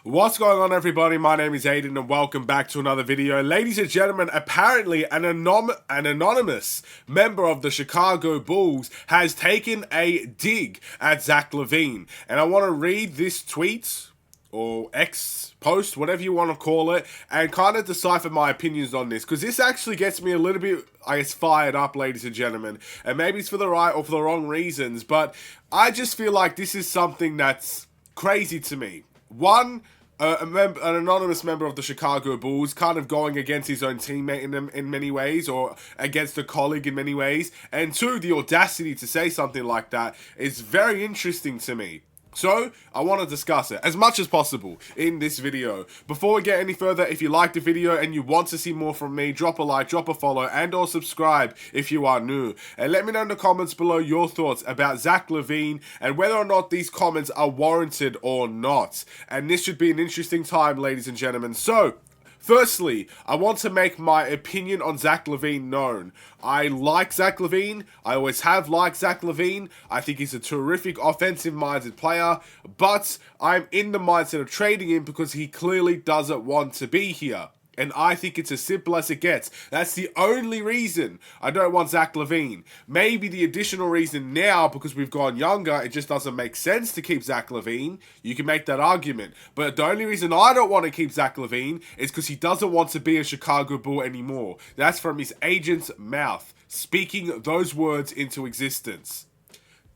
What's going on, everybody? My name is Aiden and welcome back to another video. Ladies and gentlemen, apparently an anonymous member of the Chicago Bulls has taken a dig at Zach LaVine. And I want to read this tweet or X post, whatever you want to call it, and kind of decipher my opinions on this, because this actually gets me a little bit, I guess, fired up, ladies and gentlemen, and maybe it's for the right or for the wrong reasons, but I just feel like this is something that's crazy to me. One, an anonymous member of the Chicago Bulls kind of going against his own teammate in many ways, or against a colleague in many ways, and two, the audacity to say something like that is very interesting to me. So, I want to discuss it as much as possible in this video. Before we get any further, if you liked the video and you want to see more from me, drop a like, drop a follow, and or subscribe if you are new. And let me know in the comments below your thoughts about Zach LaVine and whether or not these comments are warranted or not. And this should be an interesting time, ladies and gentlemen. So, firstly, I want to make my opinion on Zach LaVine known. I like Zach LaVine. I always have liked Zach LaVine. I think he's a terrific offensive-minded player, but I'm in the mindset of trading him because he clearly doesn't want to be here. And I think it's as simple as it gets. That's the only reason I don't want Zach LaVine. Maybe the additional reason now, because we've gone younger, it just doesn't make sense to keep Zach LaVine. You can make that argument. But the only reason I don't want to keep Zach LaVine is because he doesn't want to be a Chicago Bull anymore. That's from his agent's mouth, speaking those words into existence.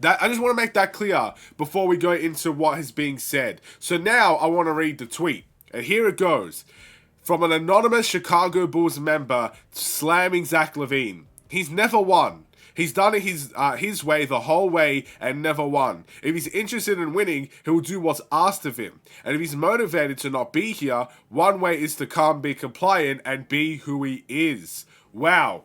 I just want to make that clear before we go into what is being said. So now I want to read the tweet. And here it goes. From an anonymous Chicago Bulls member slamming Zach LaVine. He's never won. He's done it his way the whole way and never won. If he's interested in winning, he'll do what's asked of him. And if he's motivated to not be here, one way is to come, be compliant, and be who he is. Wow.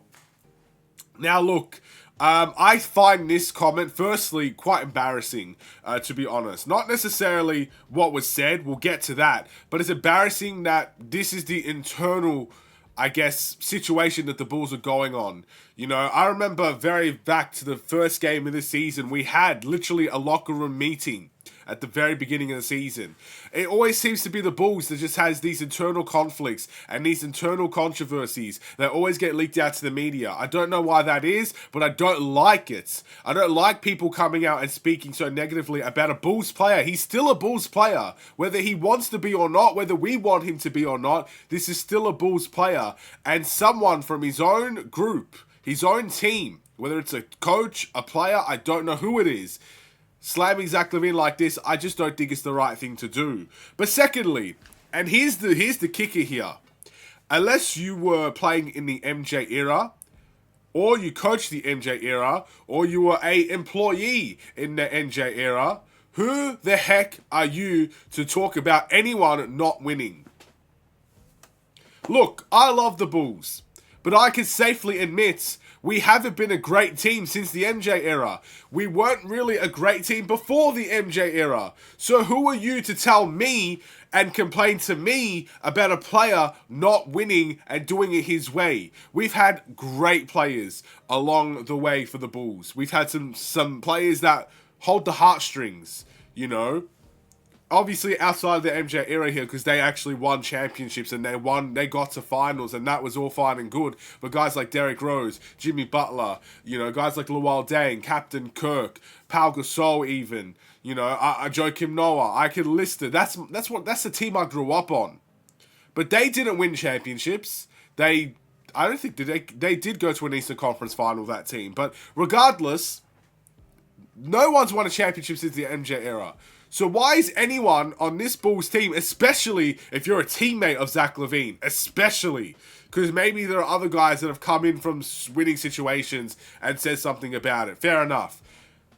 Now look, I find this comment, firstly, quite embarrassing, to be honest. Not necessarily what was said, we'll get to that, but it's embarrassing that this is the internal, I guess, situation that the Bulls are going on. You know, I remember very back to the first game of the season, we had literally a locker room meeting at the very beginning of the season. It always seems to be the Bulls that just has these internal conflicts and these internal controversies that always get leaked out to the media. I don't know why that is, but I don't like it. I don't like people coming out and speaking so negatively about a Bulls player. He's still a Bulls player. Whether he wants to be or not, whether we want him to be or not, this is still a Bulls player. And someone from his own group, his own team, whether it's a coach, a player, I don't know who it is, slamming Zach LaVine like this, I just don't think it's the right thing to do. But secondly, and here's the kicker here, unless you were playing in the MJ era, or you coached the MJ era, or you were a employee in the MJ era, who the heck are you to talk about anyone not winning? Look, I love the Bulls, but I can safely admit we haven't been a great team since the MJ era. We weren't really a great team before the MJ era. So who are you to tell me and complain to me about a player not winning and doing it his way? We've had great players along the way for the Bulls. We've had some players that hold the heartstrings, you know. Obviously outside of the MJ era here, because they actually won championships and they got to finals, and that was all fine and good. But guys like Derrick Rose, Jimmy Butler, you know, guys like Luol Deng, Captain Kirk, Pau Gasol, even, you know, Joakim Noah, I could list it. That's the team I grew up on. But they didn't win championships. I don't think they did go to an Eastern Conference final, that team. But regardless, no one's won a championship since the MJ era. So why is anyone on this Bulls team, especially if you're a teammate of Zach LaVine, especially, because maybe there are other guys that have come in from winning situations and said something about it, fair enough.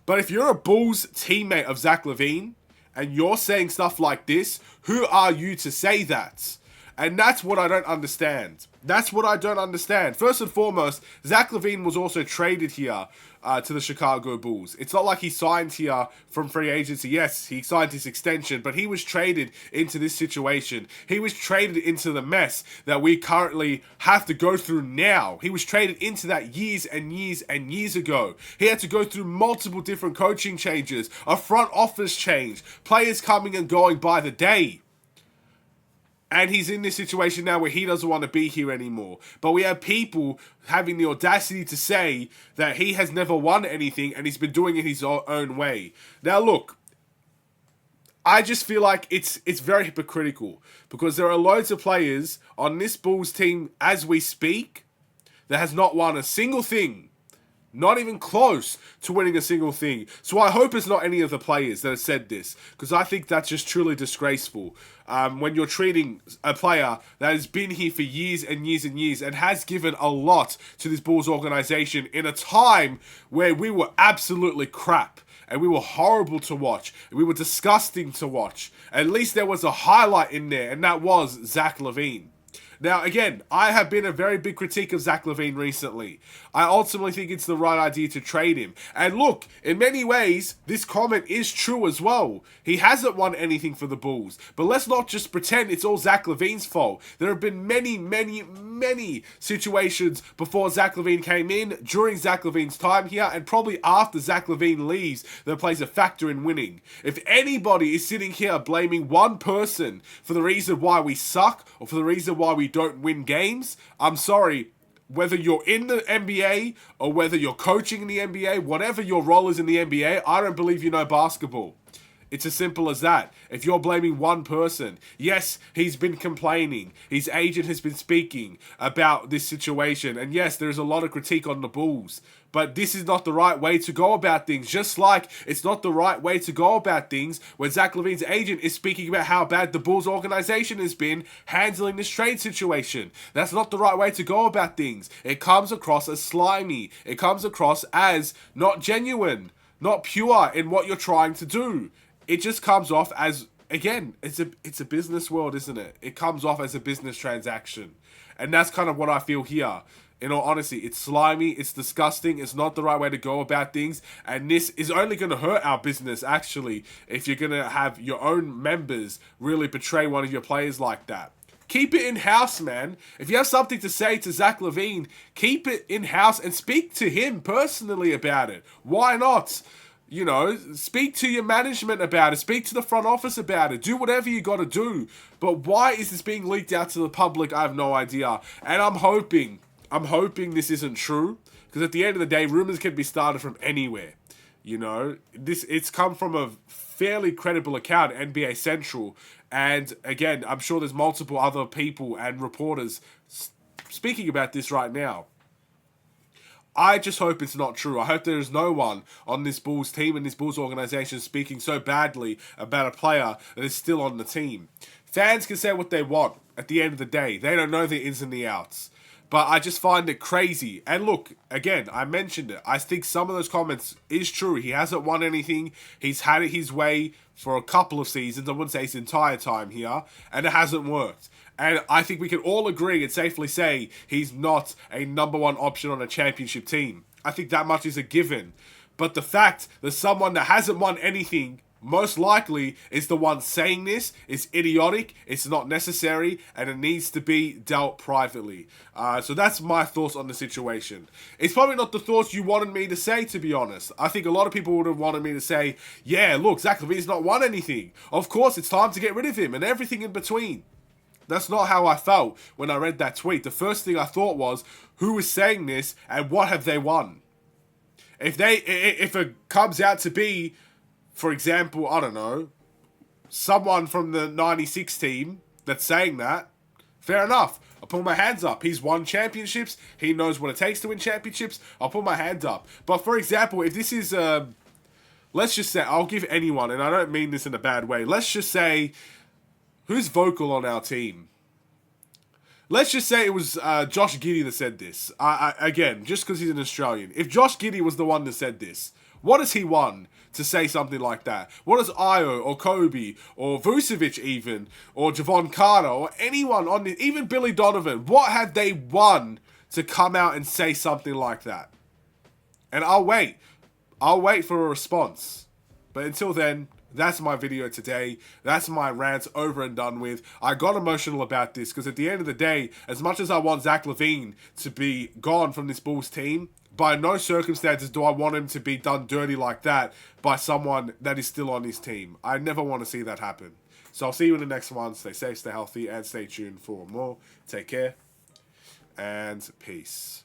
But if you're a Bulls teammate of Zach LaVine and you're saying stuff like this, who are you to say that? And that's what I don't understand. That's what I don't understand. First and foremost, Zach LaVine was also traded here to the Chicago Bulls. It's not like he signed here from free agency. Yes, he signed his extension, but he was traded into this situation. He was traded into the mess that we currently have to go through now. He was traded into that years and years and years ago. He had to go through multiple different coaching changes, a front office change, players coming and going by the day. And he's in this situation now where he doesn't want to be here anymore. But we have people having the audacity to say that he has never won anything and he's been doing it his own way. Now, look, I just feel like it's very hypocritical because there are loads of players on this Bulls team as we speak that has not won a single thing. Not even close to winning a single thing. So I hope it's not any of the players that have said this, because I think that's just truly disgraceful. When you're treating a player that has been here for years and years and years and has given a lot to this Bulls organization in a time where we were absolutely crap and we were horrible to watch and we were disgusting to watch. At least there was a highlight in there, and that was Zach LaVine. Now, again, I have been a very big critique of Zach LaVine recently. I ultimately think it's the right idea to trade him. And look, in many ways, this comment is true as well. He hasn't won anything for the Bulls. But let's not just pretend it's all Zach LaVine's fault. There have been many situations before Zach LaVine came in, during Zach LaVine's time here, and probably after Zach LaVine leaves, that plays a factor in winning. If anybody is sitting here blaming one person for the reason why we suck, or for the reason why we don't win games, I'm sorry. Whether you're in the NBA or whether you're coaching in the NBA, whatever your role is in the NBA, I don't believe you know basketball. It's as simple as that. If you're blaming one person, yes, he's been complaining. His agent has been speaking about this situation. And yes, there's a lot of critique on the Bulls. But this is not the right way to go about things. Just like it's not the right way to go about things when Zach LaVine's agent is speaking about how bad the Bulls organization has been handling this trade situation. That's not the right way to go about things. It comes across as slimy. It comes across as not genuine, not pure in what you're trying to do. It just comes off as, again, it's a business world, isn't it? It comes off as a business transaction. And that's kind of what I feel here. In all honesty, it's slimy, it's disgusting, it's not the right way to go about things, and this is only going to hurt our business, actually, if you're going to have your own members really betray one of your players like that. Keep it in-house, man. If you have something to say to Zach LaVine, keep it in-house and speak to him personally about it. Why not? You know, speak to your management about it. Speak to the front office about it. Do whatever you got to do. But why is this being leaked out to the public? I have no idea. And I'm hoping this isn't true, because at the end of the day, rumors can be started from anywhere. You know, it's come from a fairly credible account, NBA Central, and again, I'm sure there's multiple other people and reporters speaking about this right now. I just hope it's not true. I hope there is no one on this Bulls team and this Bulls organization speaking so badly about a player that is still on the team. Fans can say what they want at the end of the day. They don't know the ins and the outs. But I just find it crazy. And look, again, I mentioned it. I think some of those comments is true. He hasn't won anything. He's had it his way for a couple of seasons. I wouldn't say his entire time here. And it hasn't worked. And I think we can all agree and safely say he's not a number one option on a championship team. I think that much is a given. But the fact that someone that hasn't won anything most likely is the one saying this is idiotic, it's not necessary, and it needs to be dealt privately. So that's my thoughts on the situation. It's probably not the thoughts you wanted me to say, to be honest. I think a lot of people would have wanted me to say, yeah, look, Zach LaVine's not won anything. Of course, it's time to get rid of him, and everything in between. That's not how I felt when I read that tweet. The first thing I thought was, who is saying this, and what have they won? If it comes out to be, for example, I don't know, someone from the 96 team that's saying that, fair enough. I'll put my hands up. He's won championships. He knows what it takes to win championships. I'll put my hands up. But for example, if this is, let's just say, I'll give anyone, and I don't mean this in a bad way, let's just say, who's vocal on our team? Let's just say it was Josh Giddey that said this. Again, just because he's an Australian. If Josh Giddey was the one that said this, what has he won to say something like that? What has Io or Kobe or Vucevic even, or Javon Carter or anyone on this, even Billy Donovan, what have they won to come out and say something like that? And I'll wait. I'll wait for a response. But until then, that's my video today. That's my rant over and done with. I got emotional about this because at the end of the day, as much as I want Zach LaVine to be gone from this Bulls team, by no circumstances do I want him to be done dirty like that by someone that is still on his team. I never want to see that happen. So I'll see you in the next one. Stay safe, stay healthy, and stay tuned for more. Take care, and peace.